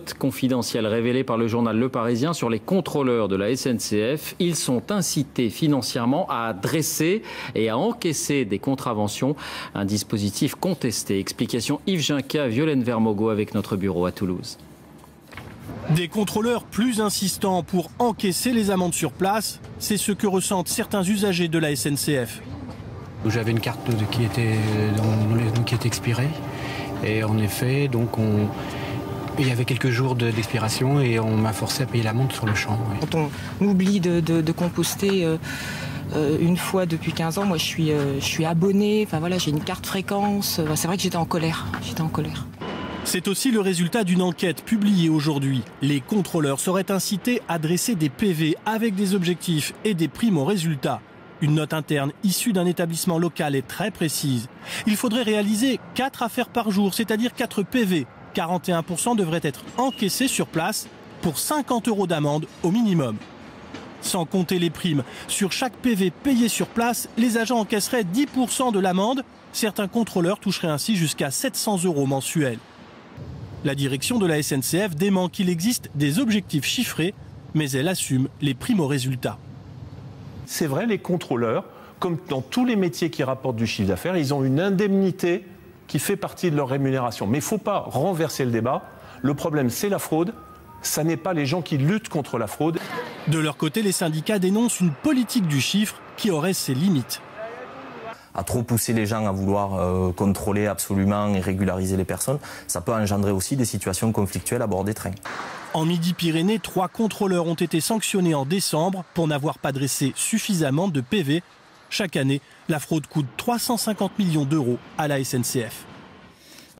note confidentielle révélée par le journal Le Parisien sur les contrôleurs de la SNCF. Ils sont incités financièrement à dresser et à encaisser des contraventions. Un dispositif contesté. Explication Yves Ginca, Violaine Vermogo avec notre bureau à Toulouse. Des contrôleurs plus insistants pour encaisser les amendes sur place, c'est ce que ressentent certains usagers de la SNCF. J'avais une carte qui était expirée et en effet, il y avait quelques jours d'expiration et on m'a forcé à payer l'amende sur le champ. Oui. Quand on oublie de composter une fois depuis 15 ans, moi je suis abonné, enfin voilà, j'ai une carte fréquence. C'est vrai que j'étais en colère. C'est aussi le résultat d'une enquête publiée aujourd'hui. Les contrôleurs seraient incités à dresser des PV avec des objectifs et des primes aux résultats. Une note interne issue d'un établissement local est très précise. Il faudrait réaliser 4 affaires par jour, c'est-à-dire 4 PV. 41% devraient être encaissés sur place pour 50 € d'amende au minimum. Sans compter les primes, sur chaque PV payé sur place, les agents encaisseraient 10% de l'amende. Certains contrôleurs toucheraient ainsi jusqu'à 700 € mensuels. La direction de la SNCF dément qu'il existe des objectifs chiffrés, mais elle assume les primes aux résultats. C'est vrai, les contrôleurs, comme dans tous les métiers qui rapportent du chiffre d'affaires, ils ont une indemnité qui fait partie de leur rémunération. Mais il ne faut pas renverser le débat. Le problème, c'est la fraude. Ça n'est pas les gens qui luttent contre la fraude. De leur côté, les syndicats dénoncent une politique du chiffre qui aurait ses limites. À trop pousser les gens à vouloir contrôler absolument et régulariser les personnes, ça peut engendrer aussi des situations conflictuelles à bord des trains. En Midi-Pyrénées, 3 contrôleurs ont été sanctionnés en décembre pour n'avoir pas dressé suffisamment de PV. Chaque année, la fraude coûte 350 millions € à la SNCF.